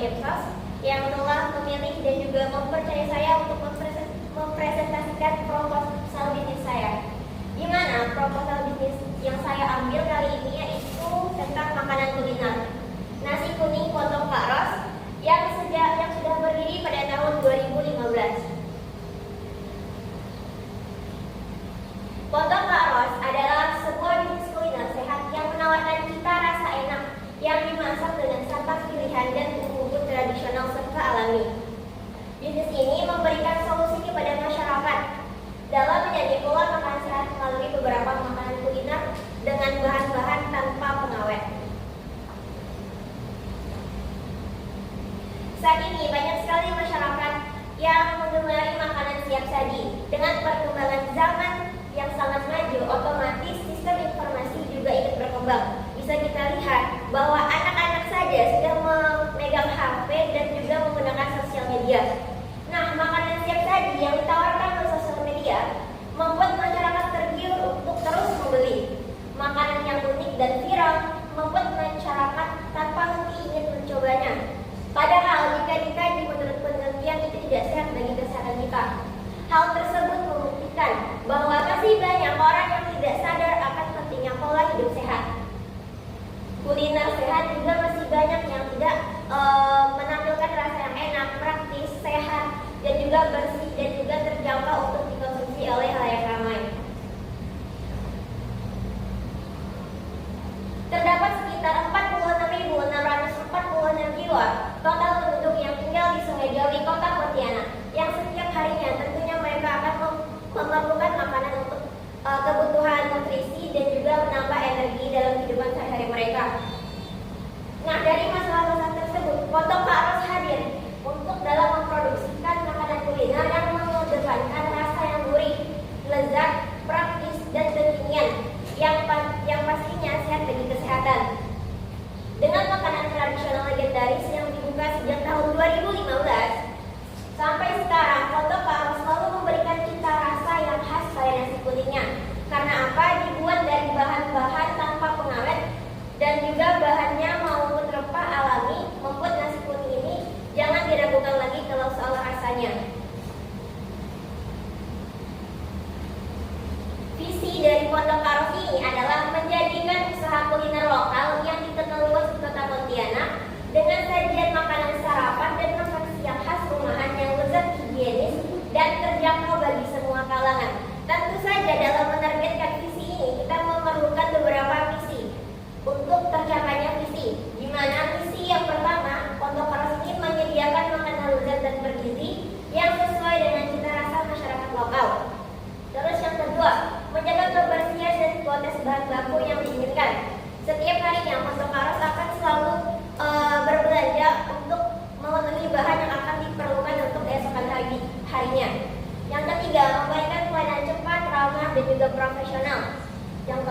Kemsos yang telah memilih dan juga mempercayai saya untuk mempresentasikan proposal bisnis saya. Di mana proposal bisnis yang saya ambil kali ini yaitu tentang makanan kuliner. Nasi kuning potong Kak Ros yang sudah berdiri pada tahun 2015. Potong Kak Ros adalah sebuah bisnis kuliner sehat yang menawarkan cita rasa enak yang dimasak dengan santan pilihan dan bumbu tradisional serta alami. Bisnis ini memberikan solusi kepada masyarakat dalam menjadi pola makan sehat melalui beberapa makanan kuliner dengan bahan-bahan tanpa pengawet. Saat ini banyak sekali masyarakat yang menggemari makanan siap saji. Dengan perkembangan zaman yang sangat maju, otomatis sistem informasi juga ikut berkembang. Bisa kita lihat bahwa anak-anak saja sudah memegang HP dan juga menggunakan sosial media. Nah, makanan siap saji yang ditawarkan oleh sosial media membuat masyarakat tergiur untuk terus membeli. Makanan yang unik dan viral membuat masyarakat tanpa henti ingin mencobanya. Padahal jika dikaji menurut penelitian itu tidak sehat bagi kesehatan kita. Hal tersebut membuktikan bahwa masih banyak orang yang tidak sadar akan pentingnya pola hidup sehat. Kuliner sehat juga masih banyak yang tidak menampilkan rasa yang enak, praktis, sehat, dan juga bersih dan juga terjangkau untuk dikonsumsi oleh halayak ramai. Terdapat sekitar 46.646 jiwa total penduduk yang tinggal di Sungai Jawi, Kota Pontianak, yang setiap harinya tentunya mereka akan memerlukan makanan untuk kebutuhan nutrisi dan juga menambah energi dalam kehidupan sehari-hari mereka. Nah, dari masalah-masalah tersebut, Potong Kak Ros hadir untuk dalam memproduksikan makanan kuliner yang mengedepankan rasa yang gurih, lezat, praktis, dan kekinian yang pastinya sehat bagi kesehatan. Dengan makanan tradisional legendaris yang dibuka sejak tahun 2015 sampai sekarang, Potong Kak Ros selalu memberikan cita rasa yang khas pada nasi kuningnya. Karena apa? Dibuat dari bahan-bahan tanpa pengawet dan juga bahannya maupun rempah alami, membuat nasi kuning ini jangan diragukan lagi kalau soal rasanya. Visi dari Potong Kak Ros ini adalah menjadikan usaha kuliner lokal yang dikenal luas di Kota Pontianak dengan sajian makanan sarapan dan makan siang khas rumahan yang lezat, higienis, dan terjangkau bagi semua kalangan. Tentu saja dalam menargetkan visi ini kita memerlukan beberapa misi untuk tercapainya visi. Di mana misi yang pertama, Potong Kak Ros ini menyediakan makanan lezat dan bergizi yang sesuai dengan cita rasa masyarakat lokal. Terus yang kedua, menjaga kebersihan dan kualitas bahan baku yang diinginkan. Setiap harinya Potong Kak Ros akan selalu berbelanja untuk memenuhi bahan yang akan diperlukan untuk keesokan harinya. Yang ketiga, memberikan pelayanan cepat, ramah, dan juga profesional. Yang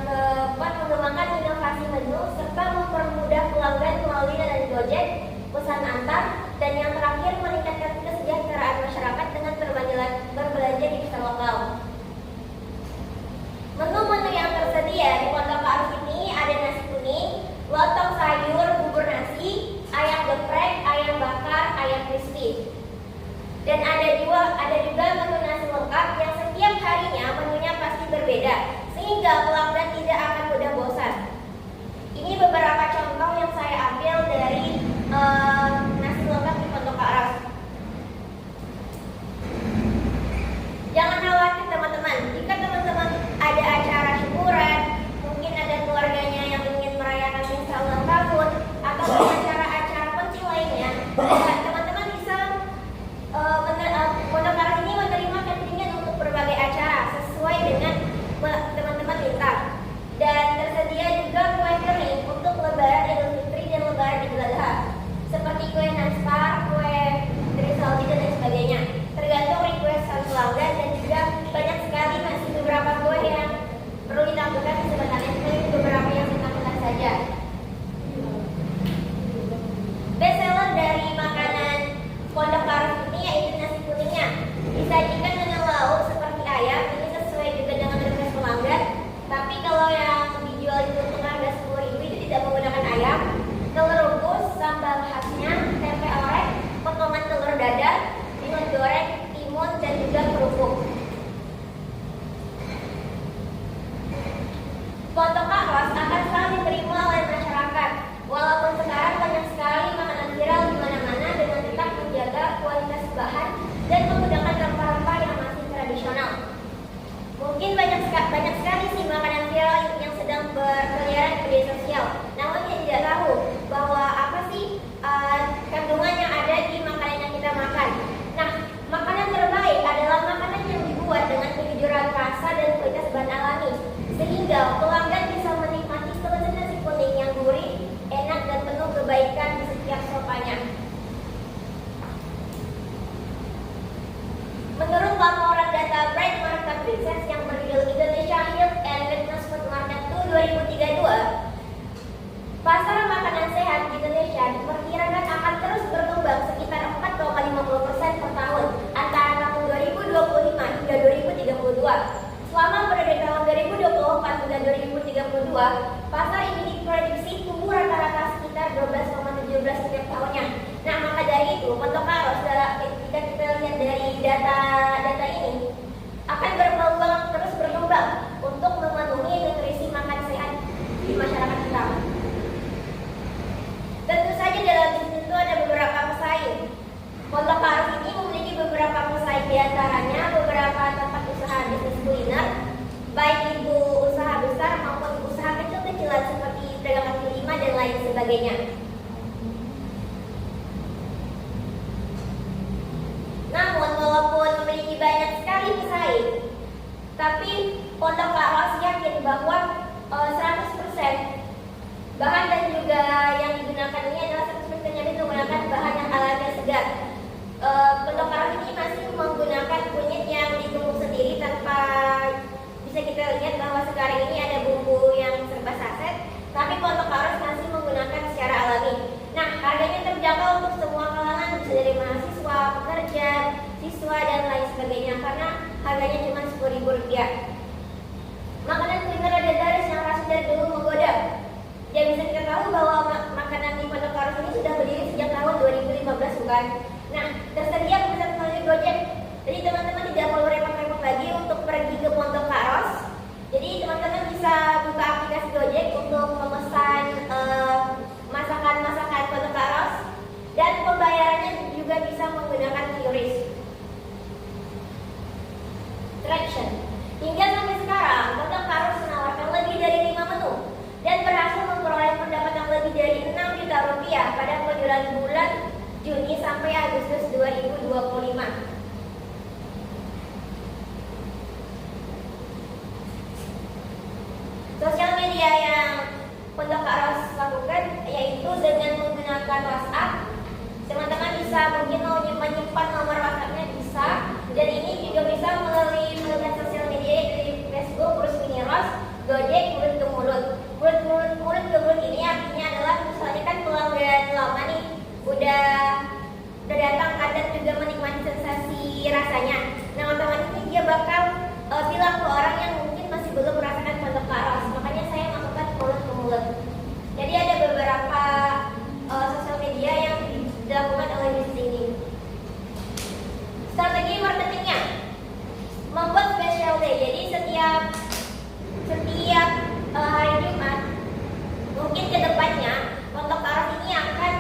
keempat, mengembangkan inovasi menu serta mempermudah pelanggan melalui layanan Gojek, pesan antar, dan yang terakhir meningkatkan kesejahteraan masyarakat dengan berbelanja di pasar lokal. Menu-menu yang tersedia di Potong Kak Ros ini ada nasi kuning, lontong sayur, bubur nasi, ayam geprek, ayam bakar, ayam crispy. Dan ada juga menu nasi lengkap yang setiap harinya menunya pasti berbeda, sehingga pelanggan tidak akan mudah bosan. Ini beberapa contoh yang saya ambil dari nasi lengkap di Potong Kak Ros. Jangan khawatir teman-teman, jika teman-teman ada acara syukuran, mungkin ada keluarganya yang ingin merayakan misal ulang tahun atau acara-acara penting lainnya, teman-teman bisa Potong Kak Ros ini menerima cateringan untuk berbagai acara sesuai dengan teman-teman minta. Dan tersedia juga kue kering untuk Lebaran Idul Fitri dan Lebaran Idul Adha, seperti kue nastar, kue teri salji dan lain sebagainya. Tergantung request pelanggan dan juga banyak sekali masih pasar ini diprediksi tumbuh rata-rata sekitar 12,17 setiap tahunnya. Nah, maka dari itu Pondok Karos jika kita lihat dari data ini akan berpeluang terus berkembang untuk memenuhi nutrisi makan sehat di masyarakat kita. Tentu saja dalam bisnis itu ada beberapa pesaing. Pondok Karos ini memiliki beberapa pesaing, diantaranya beberapa tempat usaha bisnis kuliner, baik itu usaha besar maupun usaha kecil-kecilan seperti pedagang kaki lima dan lain sebagainya. Namun walaupun memiliki banyak sekali pesaing, tapi Pondok Karos yakin bahwa 100% bahan dan juga yang digunakan ini adalah 100% yang menggunakan bahan yang alami dan segar. Pondok Karos ini masih menggunakan kunyit yang ditumbuk sendiri tanpa, bisa kita lihat bahwa sekarang ini ada bumbu yang serba saset, tapi Pondok Karos masih menggunakan secara alami. Nah, harganya terjangkau untuk semua kalangan, bisa dari mahasiswa, pekerja, siswa dan lain sebagainya, karena harganya cuma Rp10.000. Makanan kuliner legendaris yang rasanya dari dulu menggoda. Ya, bisa kita tahu bahwa makanan di Pondok Karos ini sudah berdiri sejak tahun 2015, bukan? Nah, tersedia pemesan melalui Gojek. Jadi teman-teman tidak perlu repot-repot lagi untuk pergi ke Pondok Karos. Jadi teman-teman bisa buka aplikasi Gojek untuk memesan masakan-masakan Pondok Karos, dan pembayarannya juga bisa menggunakan QRIS. Traction. Hingga sampai sekarang, Pondok Karos menawarkan lebih dari 5 menu dan berhasil memperoleh pendapatan lebih dari Rp6 juta pada penjualan bulan Juni sampai Agustus 2025. Sosial media yang Pondok Karos lakukan yaitu dengan menggunakan WhatsApp. Teman-teman bisa mungkin mau menyimpan nomor WhatsApp-nya bisa, dan ini juga bisa melalui sosial media dari Facebook, Kurus Miniros, Gojek, mulut ke mulut. Mulut ke mulut ini artinya adalah misalnya kan pelanggan lama nih udah datang dan juga menikmati sensasi rasanya. Nah, otomatis dia bakal bilang ke orang yang mungkin masih belum merasakan Pondok Karos. Makanya saya melakukan mulut ke mulut. Jadi ada beberapa sosial media yang dilakukan oleh bisnis ini. Strategi marketingnya membuat special day. Jadi setiap hari Jumat, mungkin kedepannya Pondok Karos ini akan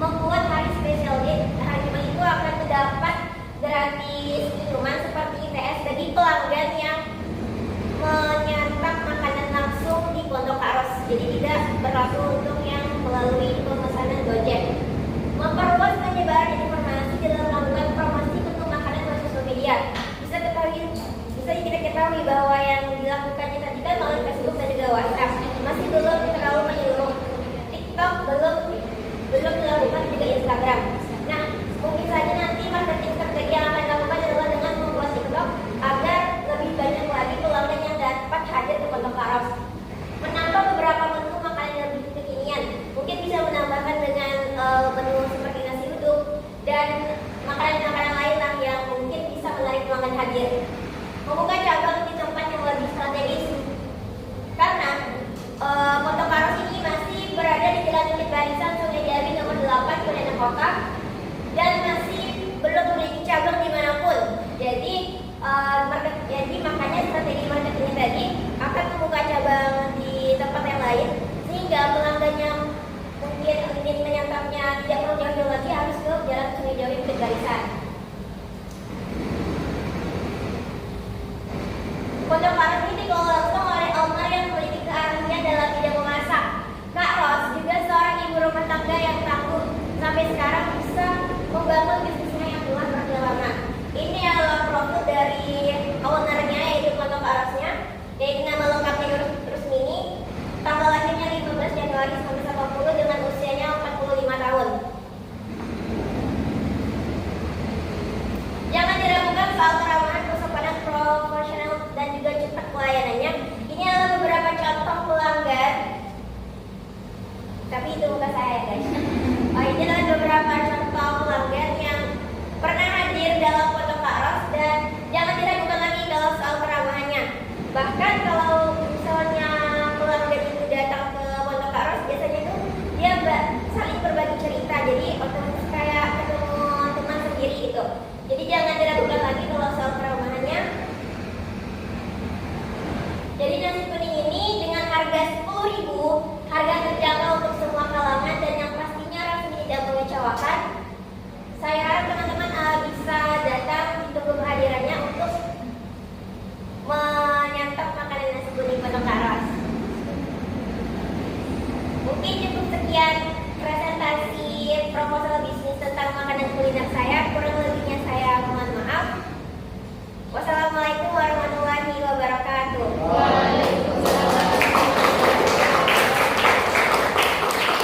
membuat hari special day. Hari Jumat itu akan mendapat gratis minuman seperti ITS bagi pelanggan yang menyantap makanan langsung di Pondok Karos. Jadi tidak berlaku untuk yang melalui pemesanan Gojek. Memperluas penyebaran informasi dalam melakukan promosi untuk makanan melalui sosial media. Bisa kita ketahui bahwa yang dilakukannya tadi kan melalui Facebook dan juga WhatsApp, masih belum terlalu menyeluruh. TikTok belum dilakukan, juga Instagram. Nah, mungkin saja nanti marketing strategi yang akan dilakukan adalah dengan membuat TikTok agar lebih banyak lagi pelanggan yang dapat hadir ke Pondok Karos. Menambah beberapa menu makanan yang lebih kekinian, mungkin bisa menambahkan dengan menu seperti nasi uduk dan makanan-makanan lain lah yang mungkin bisa menarik pelanggan hadir. Membuka cabang di tempat Demikian